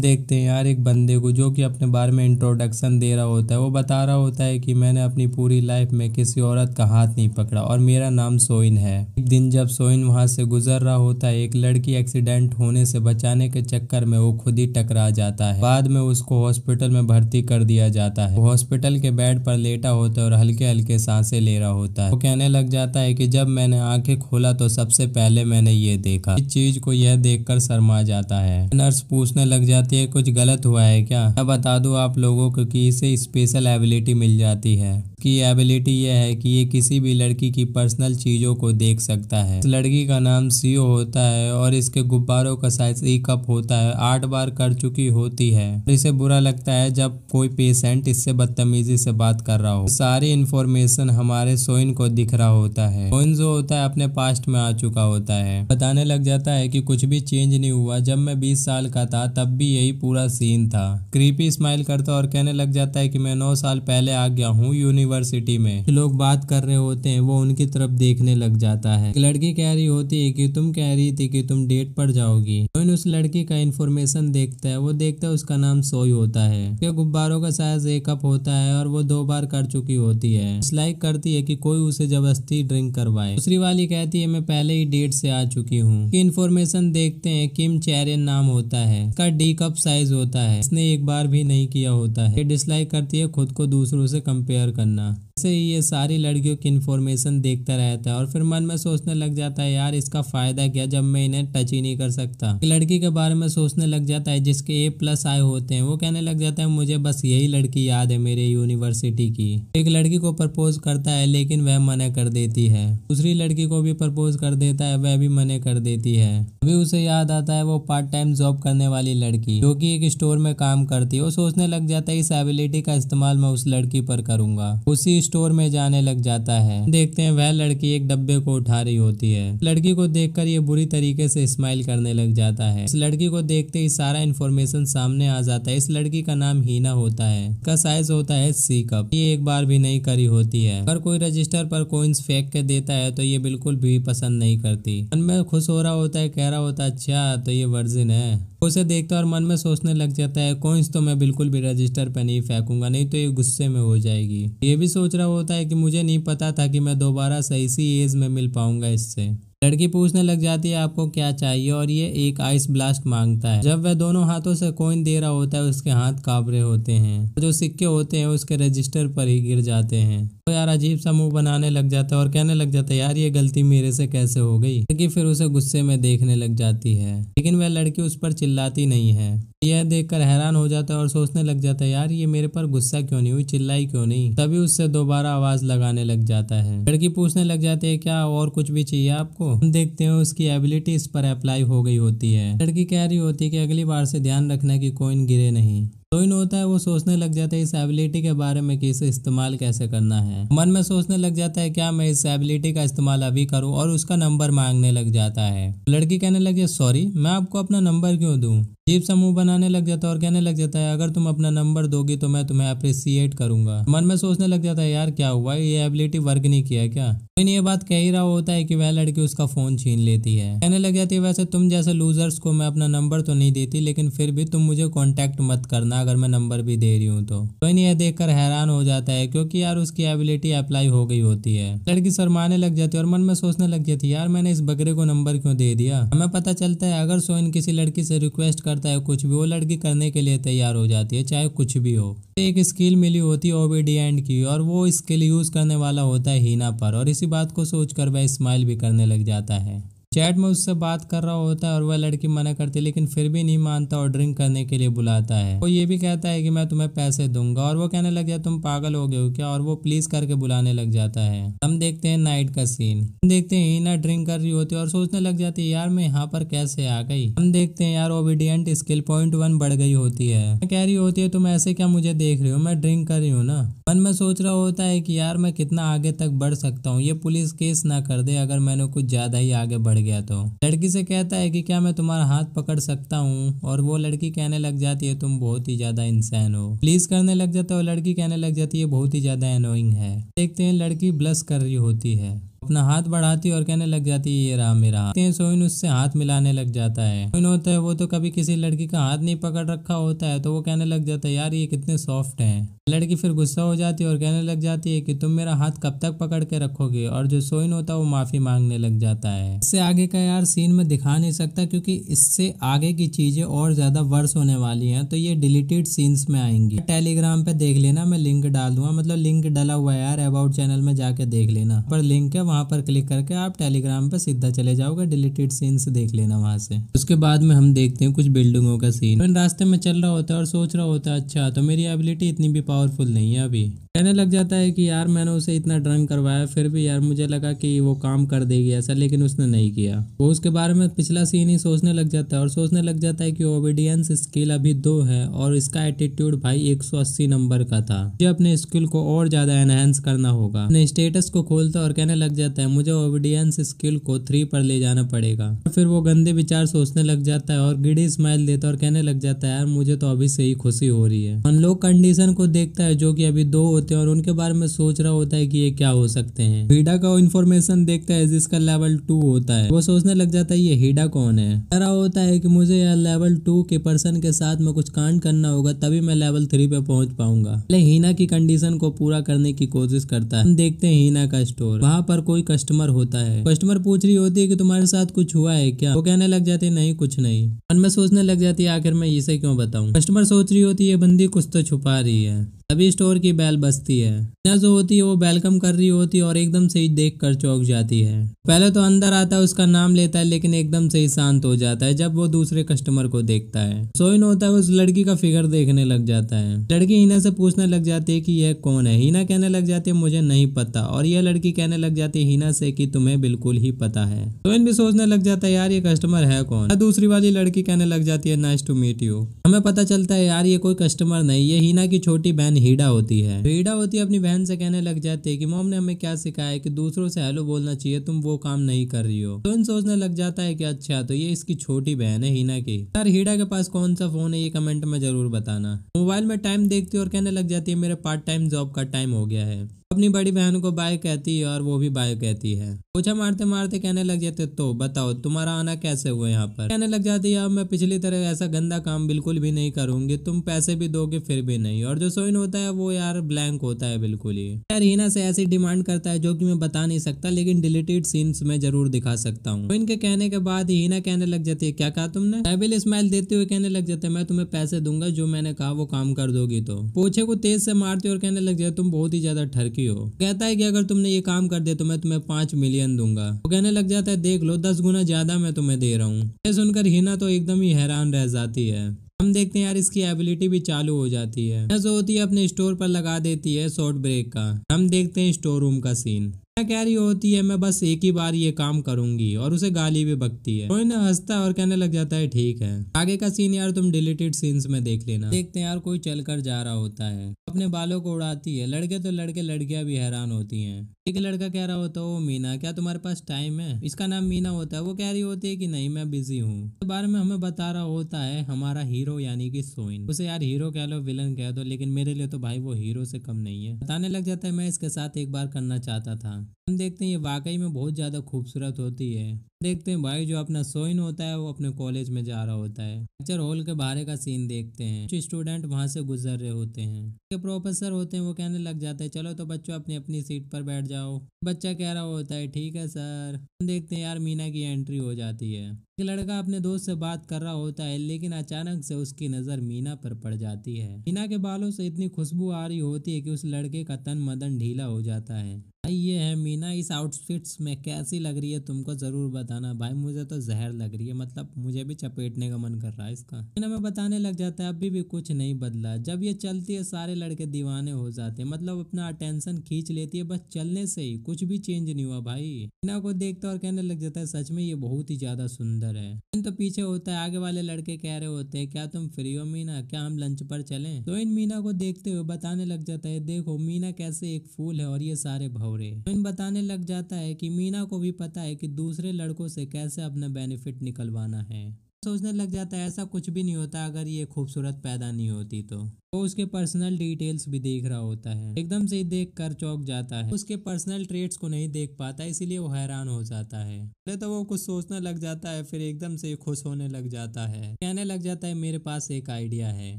देखते हैं यार एक बंदे को जो कि अपने बारे में इंट्रोडक्शन दे रहा होता है। वो बता रहा होता है कि मैंने अपनी पूरी लाइफ में किसी औरत का हाथ नहीं पकड़ा और मेरा नाम सोइन है। एक दिन जब सोइन वहां से गुजर रहा होता है, एक लड़की एक्सीडेंट होने से बचाने के चक्कर में वो खुद ही टकरा जाता है। बाद में उसको हॉस्पिटल में भर्ती कर दिया जाता है। वो हॉस्पिटल के बेड पर लेटा होता है और हल्के हल्के सांसें ले रहा होता है। वो कहने लग जाता है कि जब मैंने आंखें खोला तो सबसे पहले मैंने ये देखा। इस चीज को यह देखकर शर्मा जाता है। नर्स पूछने लग जाती है कुछ गलत हुआ है क्या। मैं बता दूं आप लोगों को कि इसे स्पेशल एबिलिटी मिल जाती है। की एबिलिटी यह है कि ये किसी भी लड़की की पर्सनल चीजों को देख सकता है। इस लड़की का नाम सीओ होता है और इसके गुब्बारों का साइज 1 कप होता है। 8 बार कर चुकी होती है। इसे बुरा लगता है जब कोई पेशेंट इससे बदतमीजी से बात कर रहा हो। सारी इंफॉर्मेशन हमारे सोइन को दिख रहा होता है। सोइन जो होता है अपने पास्ट में आ चुका होता है। बताने लग जाता है कि कुछ भी चेंज नहीं हुआ। जब मैं 20 साल का था तब भी यही पूरा सीन था। क्रीपी स्माइल करता और कहने लग जाता है कि मैं 9 साल पहले आ गया हूँ यूनिवर्सिटी में। लोग बात कर रहे होते हैं, वो उनकी तरफ देखने लग जाता है। लड़की कह रही होती है कि तुम कह रही थी कि तुम डेट पर जाओगी। सोइन उस लड़की का इन्फॉर्मेशन देखता है। वो देखता है उसका नाम सोई होता है। उसके गुब्बारों का साइज 1 कप होता है और वो 2 बार कर चुकी होती है। लाइक करती है कि कोई उसे जबरदस्ती ड्रिंक करवाए। दूसरी वाली कहती है मैं पहले ही डेट से आ चुकी हूँ। इन्फॉर्मेशन देखते हैं किम चैरियन नाम होता है। इसका डी कप साइज होता है। इसने एक बार भी नहीं किया होता है। ये डिसलाइक करती है खुद को दूसरों से कंपेयर करना। ऐसे ही ये सारी लड़कियों की इन्फॉर्मेशन देखता रहता है और फिर मन में सोचने लग जाता है यार इसका फायदा क्या जब मैं इन्हें टच ही नहीं कर सकता। एक लड़की के बारे में सोचने लग जाता है जिसके A+ आए होते हैं। वो कहने लग जाता है मुझे बस यही लड़की याद है मेरे यूनिवर्सिटी की। एक लड़की को प्रपोज करता है लेकिन वह मना कर देती है। दूसरी लड़की को भी प्रपोज कर देता है, वह भी मना कर देती है। अभी उसे याद आता है वो पार्ट टाइम जॉब करने वाली लड़की जो कि एक स्टोर में काम करती है। वो सोचने लग जाता है इस एबिलिटी का इस्तेमाल मैं उस लड़की पर करूंगा। उसी स्टोर में जाने लग जाता है। देखते हैं वह लड़की एक डब्बे को उठा रही होती है। लड़की को देखकर ये बुरी तरीके से स्माइल करने लग जाता है। इस लड़की को देखते ही सारा इन्फॉर्मेशन सामने आ जाता है। इस लड़की का नाम हीना होता है। इसका साइज होता है C कप। ये एक बार भी नहीं करी होती है। अगर कोई रजिस्टर पर कॉइंस फेंक के देता है तो ये बिल्कुल भी पसंद नहीं करती। मन में खुश हो रहा होता है, कह रहा होता है अच्छा तो ये वर्जिन है। उसे देखता और मन में सोचने लग जाता है कॉइंस तो मैं बिल्कुल भी रजिस्टर पे नहीं फेंकूंगा, नहीं तो ये गुस्से में हो जाएगी। ये भी सोच रहा होता है कि मुझे नहीं पता था कि मैं दोबारा सही सी एज में मिल पाऊंगा इससे। लड़की पूछने लग जाती है आपको क्या चाहिए और ये एक आइस ब्लास्ट मांगता है। जब वह दोनों हाथों से कॉइन दे रहा होता है उसके हाथ कांप रहे होते हैं। जो सिक्के होते हैं उसके रजिस्टर पर ही गिर जाते हैं। तो यार अजीब सा मुंह बनाने लग जाता है और कहने लग जाता है यार ये गलती मेरे से कैसे हो गई। लड़की फिर उसे गुस्से में देखने लग जाती है लेकिन वह लड़की उस पर चिल्लाती नहीं है। यह देखकर हैरान हो जाता है और सोचने लग जाता है यार ये मेरे पर गुस्सा क्यों नहीं हुई, चिल्लाई क्यों नहीं। तभी उससे दोबारा आवाज लगाने लग जाता है। लड़की पूछने लग जाती है क्या और कुछ भी चाहिए आपको। हम देखते हैं उसकी एबिलिटी इस पर अप्लाई हो गई होती है। लड़की कह रही होती है कि अगली बार से ध्यान रखना कि कॉइन गिरे नहीं। सोइन होता है वो सोचने लग जाता है इस एबिलिटी के बारे में कि इसे इस्तेमाल कैसे करना है। मन में सोचने लग जाता है क्या मैं इस एबिलिटी का इस्तेमाल अभी करूं और उसका नंबर मांगने लग जाता है। लड़की कहने लगी सॉरी मैं आपको अपना नंबर क्यों दूं। अजीब सा मुंह बनाने लग जाता है और कहने लग जाता है अगर तुम अपना नंबर दोगी तो मैं तुम्हें अप्रिसिएट करूंगा। मन में सोचने लग जाता है यार क्या हुआ, ये एबिलिटी वर्क नहीं किया क्या। सोइन ये बात कह ही रहा होता है कि वह लड़की उसका फोन छीन लेती है। कहने लग जाती है वैसे तुम जैसे लूजर्स को मैं अपना नंबर तो नहीं देती लेकिन फिर भी तुम मुझे कॉन्टेक्ट मत करना अगर मैं नंबर भी दे रही हूँ तो। सोइन यह देखकर हैरान हो जाता है क्योंकि यार उसकी एबिलिटी अप्लाई हो गई होती है। लड़की शर्माने लग जाती है और मन में सोचने लग जाती है यार मैंने इस बकरे को नंबर क्यों दे दिया। हमें पता चलता है अगर सोइन किसी लड़की से रिक्वेस्ट करता है कुछ भी वो लड़की करने के लिए तैयार हो जाती है चाहे कुछ भी हो। एक स्किल मिली होती है ओबीडिएंट की और वो स्किल यूज करने वाला होता है हीना पर और इसी बात को सोचकर वह स्माइल भी करने लग जाता है। चैट में उससे बात कर रहा होता है और वह लड़की मना करती है लेकिन फिर भी नहीं मानता और ड्रिंक करने के लिए बुलाता है। वो ये भी कहता है कि मैं तुम्हें पैसे दूंगा और वो कहने लग जाता तुम पागल हो गए हो क्या और वो प्लीज करके बुलाने लग जाता है। हम देखते हैं नाइट का सीन। हम देखते हैं हीना ड्रिंक कर रही होती है और सोचने लग जाती है यार मैं यहाँ पर कैसे आ गई। हम देखते हैं यार ओबीडिएंट स्किल .1 बढ़ गई होती है। कह रही होती है तुम ऐसे क्या मुझे देख रही हो, मैं ड्रिंक कर रही हूँ ना। मन में सोच रहा होता है कि यार मैं कितना आगे तक बढ़ सकता हूँ, ये पुलिस केस ना कर दे अगर मैंने कुछ ज्यादा ही आगे बढ़ गया तो। लड़की से कहता है कि क्या मैं तुम्हारा हाथ पकड़ सकता हूँ और वो लड़की कहने लग जाती है तुम बहुत ही ज्यादा इंसान हो। प्लीज करने लग जाता है और लड़की कहने लग जाती है बहुत ही ज्यादा एनोइंग है। देखते हैं लड़की ब्लश कर रही होती है। अपना हाथ बढ़ाती है और कहने लग जाती है ये रहा मेरा हाथ। सोइन उससे हाथ मिलाने लग जाता है। सोइन होता है वो तो कभी किसी लड़की का हाथ नहीं पकड़ रखा होता है, तो वो कहने लग जाता है यार ये कितने सॉफ्ट हैं। लड़की फिर गुस्सा हो जाती है और कहने लग जाती है कि तुम मेरा हाथ कब तक पकड़ के रखोगे, और जो सोइन होता है वो माफी मांगने लग जाता है। इससे आगे का यार सीन में दिखा नहीं सकता क्योंकि इससे आगे की चीजें और ज्यादा वर्स होने वाली हैं, तो ये डिलीटेड सीन्स में आएंगी। टेलीग्राम पे देख लेना, मैं लिंक डाल दूंगा, मतलब लिंक डला हुआ है यार, अबाउट चैनल में जाके देख लेना, पर लिंक है वहां पर क्लिक करके आप टेलीग्राम पे सीधा चले जाओगे, डिलीटेड सीन्स देख लेना वहां से। उसके बाद में हम देखते हैं कुछ बिल्डिंगों का सीन। तो रास्ते में चल रहा होता है और सोच रहा होता है अच्छा तो मेरी एबिलिटी इतनी भी पावरफुल नहीं है अभी। कहने लग जाता है कि यार मैंने उसे इतना ड्रंक करवाया फिर भी यार मुझे लगा कि वो काम कर देगी ऐसा, लेकिन उसने नहीं किया। वो उसके बारे में पिछला सीन ही सोचने लग जाता है और सोचने लग जाता है कि ओबीडियंस स्किल अभी 2 है और इसका एटीट्यूड भाई 180 नंबर का था। मुझे अपने स्किल को और ज्यादा एनहेंस करना होगा। अपने स्टेटस को खोलता और कहने लग जाता है मुझे ओबीडियंस स्किल को 3 पर ले जाना पड़ेगा। फिर वो गंदे विचार सोचने लग जाता है और गिडी स्माइल देता और कहने लग जाता है यार मुझे तो अभी से ही खुशी हो रही है। अनलॉक कंडीशन को देखता है जो कि अभी 2 होते हैं और उनके बारे में सोच रहा होता है कि ये क्या हो सकते हैं। हीडा का इन्फॉर्मेशन देखता है जिसका लेवल 2 होता है। वो सोचने लग जाता है ये हीडा कौन है। कह रहा होता है कि मुझे यार लेवल 2 के पर्सन के साथ में कुछ कांड करना होगा तभी मैं लेवल 3 पे पहुंच पाऊंगा। पहले हीना की कंडीशन को पूरा करने की कोशिश करता है। हम देखते हैं हीना का स्टोर। वहाँ पर कोई कस्टमर होता है। कस्टमर पूछ रही होती है कि तुम्हारे साथ कुछ हुआ है क्या। वो कहने लग जाते नहीं कुछ नहीं। मन में सोचने लग जाती है आखिर मैं इसे क्यों बताऊं। कस्टमर सोच रही होती है बंदी कुछ तो छुपा रही है। अभी स्टोर की बेल बजती है। हीना जो होती है वो वेलकम कर रही होती है और एकदम से ही देख कर चौंक जाती है। पहले तो अंदर आता है उसका नाम लेता है लेकिन एकदम से ही शांत हो जाता है जब वो दूसरे कस्टमर को देखता है। सोइन होता है उस लड़की का फिगर देखने लग जाता है। लड़की हीना से पूछने लग जाती है कि यह कौन है। हीना कहने लग जाती है मुझे नहीं पता, और यह लड़की कहने लग जाती है हीना से कि तुम्हें बिल्कुल ही पता है। सोइन भी सोचने लग जाता है यार ये कस्टमर है कौन। दूसरी वाली लड़की कहने लग जाती है नाइस टू मीट यू। हमें पता चलता है यार ये कोई कस्टमर नहीं, ये हीना की छोटी बहन हीडा होती है। हीडा होती है अपनी बहन से कहने लग जाती है कि मॉम ने हमें क्या सिखाया है कि दूसरों से हेलो बोलना चाहिए, तुम वो काम नहीं कर रही हो। तो इन सोचने लग जाता है कि अच्छा तो ये इसकी छोटी बहन है हीना की। यार हीडा के पास कौन सा फोन है ये कमेंट में जरूर बताना। मोबाइल में टाइम देखती है और कहने लग जाती है मेरे पार्ट टाइम जॉब का टाइम हो गया है। अपनी बड़ी बहन को बाय कहती है और वो भी बाय कहती है। पूछा मारते मारते कहने लग जाते तो बताओ तुम्हारा आना कैसे हुआ यहाँ पर। कहने लग जाती है अब मैं पिछली तरह ऐसा गंदा काम बिल्कुल भी नहीं करूंगी, तुम पैसे भी दोगे फिर भी नहीं। और जो सोइन होता है वो यार ब्लैंक होता है बिल्कुल ही। यार हीना से ऐसी डिमांड करता है जो कि मैं बता नहीं सकता लेकिन डिलीटेड सीन्स में जरूर दिखा सकता हूँ। सोइन के कहने के बाद हीना कहने लग जाती है क्या कहा तुमने। डेविल स्माइल देते हुए कहने लग जाते है मैं तुम्हें पैसे दूंगा जो मैंने कहा वो काम कर दोगी तो। पोछे को तेज से मारते और कहने लग जाए तुम बहुत ही ज्यादा ठरकी हो। कहता है कि अगर तुमने ये काम कर दिया तो मैं तुम्हें 5 मिलियन दूंगा। वो कहने लग जाता है देख लो 10 गुना ज्यादा मैं तुम्हें दे रहा हूँ। ये सुनकर हीना तो एकदम ही हैरान रह जाती है। हम देखते हैं यार इसकी एबिलिटी भी चालू हो जाती है। जो होती है अपने स्टोर पर लगा देती है शॉर्ट ब्रेक का। हम देखते हैं स्टोर रूम का सीन। कह रही होती है मैं बस एक ही बार ये काम करूंगी और उसे गाली भी बकती है। कोई ना हंसता है और कहने लग जाता है ठीक है। आगे का सीन यार तुम डिलीटेड सीन्स में देख लेना। देखते हैं यार कोई चलकर जा रहा होता है, अपने बालों को उड़ाती है। लड़के तो लड़के लड़कियां भी हैरान होती हैं। एक लड़का कह रहा होता है ओ मीना क्या तुम्हारे पास टाइम है। इसका नाम मीना होता है। वो कह रही होती है कि नहीं मैं बिजी हूँ। इस बारे में हमें बता रहा होता है हमारा हीरो यानी कि सोइन। उसे यार हीरो कह लो विलन कह दो लेकिन मेरे लिए तो भाई वो हीरो से कम नहीं है। बताने लग जाता है मैं इसके साथ एक बार करना चाहता था। हम देखते हैं ये वाकई में बहुत ज्यादा खूबसूरत होती है। देखते हैं भाई जो अपना सोइन होता है वो अपने कॉलेज में जा रहा होता है। लेक्चर हॉल के बाहर का सीन देखते हैं। कुछ स्टूडेंट वहां से गुजर रहे होते हैं। के प्रोफेसर होते हैं वो कहने लग जाते हैं चलो तो बच्चों अपनी अपनी सीट पर बैठ जाओ। बच्चा कह रहा होता है ठीक है सर। हम देखते हैं यार मीना की एंट्री हो जाती है। एक लड़का अपने दोस्त से बात कर रहा होता है लेकिन अचानक से उसकी नजर मीना पर पड़ जाती है। मीना के बालों से इतनी खुशबू आ रही होती है कि उस लड़के का तन मदन ढीला हो जाता है। भाई ये है मीना, इस आउटफिट्स में कैसी लग रही है तुमको जरूर बताना। भाई मुझे तो जहर लग रही है, मतलब मुझे भी चपेटने का मन कर रहा है इसका। मीना में बताने लग जाता है अभी भी कुछ नहीं बदला। जब ये चलती है सारे लड़के दीवाने हो जाते हैं, मतलब अपना अटेंशन खींच लेती है बस चलने से ही। कुछ भी चेंज नहीं हुआ भाई। मीना को देखता और कहने लग जाता है सच में ये बहुत ही ज्यादा सुंदर है। तो पीछे होता है आगे वाले लड़के कह रहे होते हैं क्या तुम फ्री हो मीना, क्या हम लंच पर चलें। तो इन मीना को देखते हुए बताने लग जाता है देखो मीना कैसे एक फूल है और ये सारे भंवरे। तो इन बताने लग जाता है कि मीना को भी पता है कि दूसरे लड़कों से कैसे अपना बेनिफिट निकलवाना है। सोचने लग जाता है ऐसा कुछ भी नहीं होता अगर ये खूबसूरत पैदा नहीं होती तो। वो उसके पर्सनल डिटेल्स भी देख रहा होता है, एकदम से देख कर चौंक जाता है। उसके पर्सनल ट्रेट्स को नहीं देख पाता, इसीलिए वो हैरान हो जाता है। पहले तो वो कुछ सोचने लग जाता है, फिर एकदम से खुश होने लग जाता है, कहने लग जाता है मेरे पास एक आइडिया है।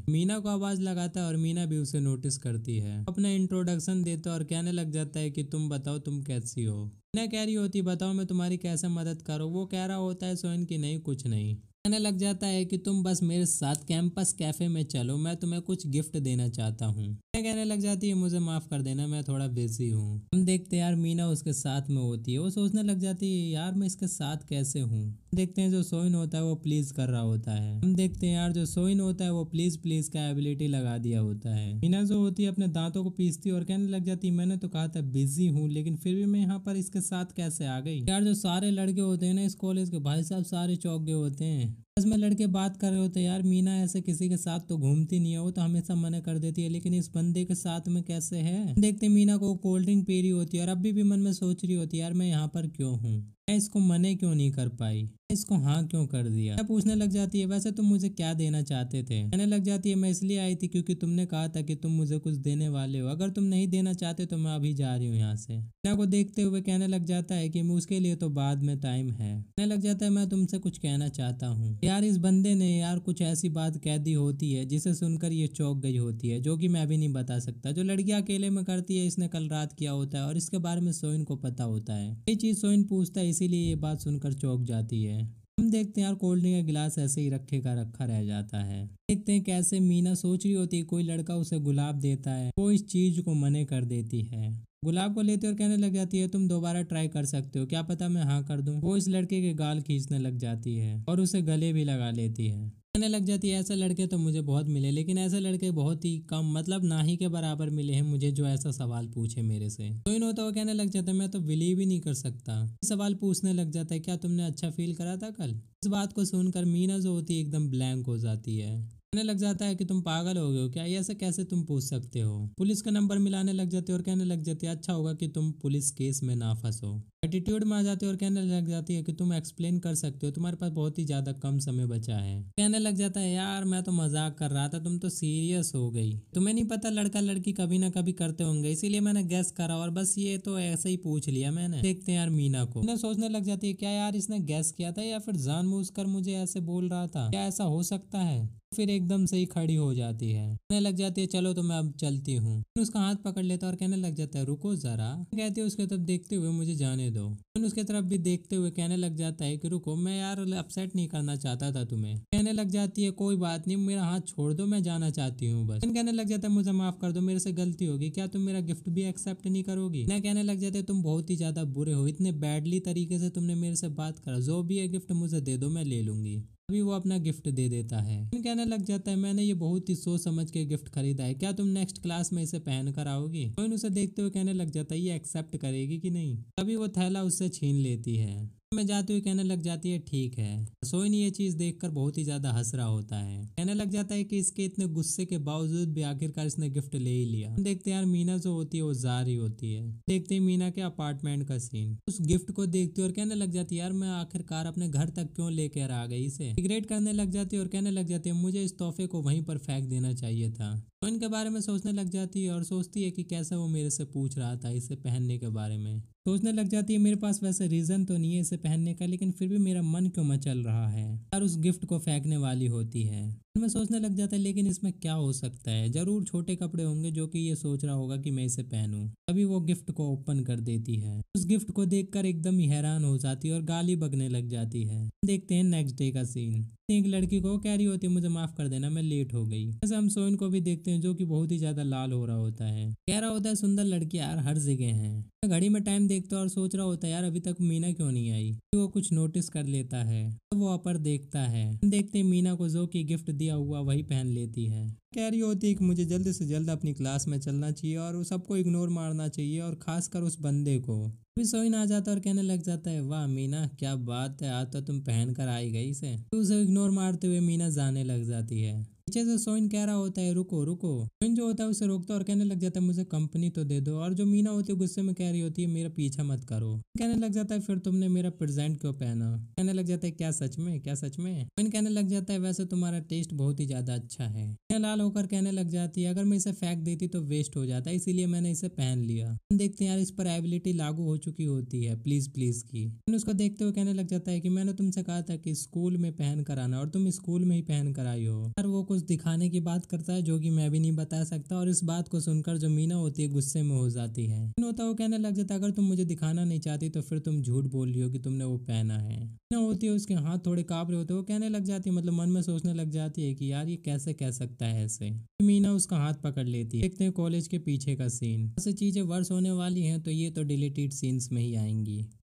मीना को आवाज लगाता है और मीना भी उसे नोटिस करती है। अपना इंट्रोडक्शन देता है और कहने लग जाता है कि तुम बताओ तुम कैसी हो। मीना कह रही होती बताओ मैं तुम्हारी कैसे मदद करूँ। वो कह रहा होता है सोइन की नहीं कुछ नहीं। कहने लग जाता है कि तुम बस मेरे साथ कैंपस कैफे में चलो, मैं तुम्हें कुछ गिफ्ट देना चाहता हूँ। कहने लग जाती है मुझे माफ कर देना मैं थोड़ा बिजी हूँ। हम देखते हैं यार मीना उसके साथ में होती है। वो सोचने लग जाती है यार मैं इसके साथ कैसे हूँ। देखते हैं जो सोइन होता है वो प्लीज कर रहा होता है। हम देखते हैं यार जो सोइन होता है वो प्लीज प्लीज का एबिलिटी लगा दिया होता है। मीना जो होती है अपने दांतों को पीसती है और कहने लग जाती है मैंने तो कहा था बिजी हूँ, लेकिन फिर भी मैं यहाँ पर इसके साथ कैसे आ गई। यार जो सारे लड़के होते हैं ना इस कॉलेज के, भाई साहब सारे चौक गए होते हैं। बस में लड़के बात कर रहे होते हैं यार मीना ऐसे किसी के साथ तो घूमती नहीं है, वो तो हमेशा मना कर देती है, लेकिन इस बंदे के साथ में कैसे है। देखते मीना को कोल्ड ड्रिंक पी रही होती है और अभी भी मन में सोच रही होती है यार मैं यहाँ पर क्यों हूँ, मैं इसको मने क्यों नहीं कर पाई, इसको हाँ क्यों कर दिया। पूछने लग जाती है वैसे तुम मुझे क्या देना चाहते थे। कहने लग जाती है मैं इसलिए आई थी क्योंकि तुमने कहा था कि तुम मुझे कुछ देने वाले हो, अगर तुम नहीं देना चाहते तो मैं अभी जा रही हूँ यहाँ से। मीना को देखते हुए कहने लग जाता है कि उसके लिए तो बाद में टाइम है। कहने लग जाता है मैं तुमसे कुछ कहना चाहता हूँ। यार इस बंदे ने यार कुछ ऐसी बात कह दी होती है जिसे सुनकर ये चौंक गई होती है, जो कि मैं भी नहीं बता सकता। जो लड़कियां अकेले में करती है इसने कल रात किया होता है और इसके बारे में सोइन को पता होता है। ये चीज सोइन पूछता है इसीलिए ये बात सुनकर चौंक जाती है। हम देखते हैं यार कोल्ड ड्रिंक का गिलास ऐसे ही रखे का रखा रह जाता है। देखते हैं कैसे मीना सोच रही होती है कोई लड़का उसे गुलाब देता है, वो इस चीज को मने कर देती है। गुलाब को लेते और कहने लग जाती है तुम दोबारा ट्राई कर सकते हो, क्या पता मैं हाँ कर दूं। वो इस लड़के के गाल खींचने लग जाती है और उसे गले भी लगा लेती है। कहने लग जाती है ऐसे लड़के तो मुझे बहुत मिले, लेकिन ऐसे लड़के बहुत ही कम, मतलब ना ही के बराबर मिले हैं मुझे जो ऐसा सवाल पूछे मेरे से। तो इन होता वो कहने लग जाता है मैं तो बिलीव ही नहीं कर सकता। सवाल पूछने लग जाता है क्या तुमने अच्छा फील करा था कल। इस बात को सुनकर मीना जो होती है एकदम ब्लैंक हो जाती है। कहने लग जाता है कि तुम पागल हो गए हो क्या, ऐसे कैसे तुम पूछ सकते हो। पुलिस का नंबर मिलाने लग जाते और कहने लग जाती है अच्छा होगा कि तुम पुलिस केस में ना फंसो। एटीट्यूड में आ जाती है और कहने लग जाती है कि तुम एक्सप्लेन कर सकते हो, तुम्हारे पास बहुत ही ज्यादा कम समय बचा है। कहने लग जाता है यार मैं तो मजाक कर रहा था, तुम तो सीरियस हो गई। तुम्हें नहीं पता लड़का लड़की कभी ना कभी करते होंगे, इसीलिए मैंने गेस करा और बस ये तो ऐसे ही पूछ लिया मैंने। देखते हैं यार मीना को सोचने लग जाती है क्या यार इसने गेस किया था या फिर जानबूझकर मुझे ऐसे बोल रहा था, क्या ऐसा हो सकता है। फिर एकदम से ही खड़ी हो जाती है, कहने लग जाती है चलो तो मैं अब चलती हूँ। उसका हाथ पकड़ लेता और कहने लग जाता है रुको जरा। कहती है उसके तरफ देखते हुए मुझे जाने दो। उसके तरफ भी देखते हुए कहने लग जाता है कि रुको मैं यार अपसेट नहीं करना चाहता था तुम्हें। कहने लग जाती है कोई बात नहीं मेरा हाथ छोड़ दो मैं जाना चाहती हूँ बस। कहने लग जाता है मुझे माफ कर दो मेरे से गलती होगी, क्या तुम मेरा गिफ्ट भी एक्सेप्ट नहीं करोगी। ना कहने लग जाते तुम बहुत ही ज्यादा बुरे हो, इतने बैडली तरीके से तुमने मेरे से बात करा, जो भी है गिफ्ट मुझे दे दो मैं ले लूंगी। अभी वो अपना गिफ्ट दे देता है। कहने लग जाता है मैंने ये बहुत ही सोच समझ के गिफ्ट खरीदा है, क्या तुम नेक्स्ट क्लास में इसे पहन कर आओगी। सोइन उसे देखते हुए कहने लग जाता है ये एक्सेप्ट करेगी कि नहीं। तभी वो थैला उससे छीन लेती है। में जाते हुए कहने लग जाती है ठीक है। सोइन ये चीज देखकर बहुत ही ज्यादा हंस रहा होता है, कहने लग जाता है कि इसके इतने गुस्से के बावजूद भी आखिरकार इसने गिफ्ट ले ही लिया। देखते हैं यार मीना जो होती है वो जा रही होती है। देखते हैं मीना के अपार्टमेंट का सीन। उस गिफ्ट को देखती है और कहने लग जाती है यार मैं आखिरकार अपने घर तक क्यों लेकर आ गई इसे। रिग्रेट करने लग जाती है और कहने लग जाती है मुझे इस तोहफे को वहीं पर फेंक देना चाहिए था। तो इनके बारे में सोचने लग जाती है और सोचती है कि कैसे वो मेरे से पूछ रहा था इसे पहनने के बारे में। सोचने लग जाती है मेरे पास वैसे रीजन तो नहीं है इसे पहनने का, लेकिन फिर भी मेरा मन क्यों मचल रहा है। यार उस गिफ्ट को फेंकने वाली होती है। मैं सोचने लग जाता है लेकिन इसमें क्या हो सकता है, जरूर छोटे कपड़े होंगे जो कि ये सोच रहा होगा कि मैं इसे पहनूं। तभी वो गिफ्ट को ओपन कर देती है। उस गिफ्ट को देखकर एकदम ही हैरान हो जाती है और गाली बकने लग जाती है। देखते हैं नेक्स्ट डे का सीन। एक लड़की को कह रही होती है मुझे माफ कर देना मैं लेट हो गई। जैसे हम सोइन को भी देखते हैं जो कि बहुत ही ज्यादा लाल हो रहा होता है, कह रहा होता है सुंदर लड़की यार हर जगह है। घड़ी में टाइम देखता और सोच रहा होता है यार अभी तक मीना क्यों नहीं आई। वो कुछ नोटिस कर लेता है तो वो अपर देखता है। देखते हैं मीना को जो कि गिफ्ट दिया हुआ वही पहन लेती है। कह रही होती है कि मुझे जल्द से जल्द अपनी क्लास में चलना चाहिए और सबको इग्नोर मारना चाहिए और खासकर उस बंदे को। फिर सोइन आ जाता और कहने लग जाता है वाह मीना क्या बात है, आज तो तुम पहन कर आई गई से। उसे इग्नोर मारते हुए मीना जाने लग जाती है। पीछे से सोइन कह रहा होता है रुको रुको। सोइन जो होता है उसे रोकता है और कहने लग जाता है मुझे कंपनी तो दे दो। और जो मीना होती है गुस्से में कह रही होती है मेरा पीछा मत करो। कहने लग जाता है फिर तुमने मेरा प्रेजेंट क्यों पहना। कहने लग जाता है क्या सच में, क्या सच में। सोइन कहने लग जाता है वैसे तुम्हारा टेस्ट बहुत ही ज्यादा अच्छा है। मीना लाल होकर कहने लग जाती है अगर मैं इसे फेंक देती तो वेस्ट हो जाता, इसीलिए मैंने इसे पहन लिया। देखते हैं यार इस पर एबिलिटी लागू हो चुकी होती है प्लीज प्लीज की। उसको देखते हुए कहने लग जाता है कि मैंने तुमसे कहा था कि स्कूल में पहन कर आना और तुम स्कूल में ही पहन कर आई हो। यार वो कुछ दिखाने की बात करता है जो कि मैं भी नहीं बता सकता। और इस बात को सुनकर जो मीना होती है गुस्से में हो जाती है। होता वो कहने लग जाता है अगर तुम मुझे दिखाना नहीं चाहती तो फिर तुम झूठ बोल रही हो कि तुमने वो पहना है। मीना होती है उसके हाथ थोड़े कांप रहे होते वो कहने लग जाती है मतलब मन में सोचने लग जाती है कि यार ये कैसे कह सकता है ऐसे। मीना उसका हाथ पकड़ लेती है। देखते हैं कॉलेज के पीछे का सीन। ऐसी चीजें वर्ष होने वाली हैं तो ये तो डिलीटेड सीन्स में ही आएंगी।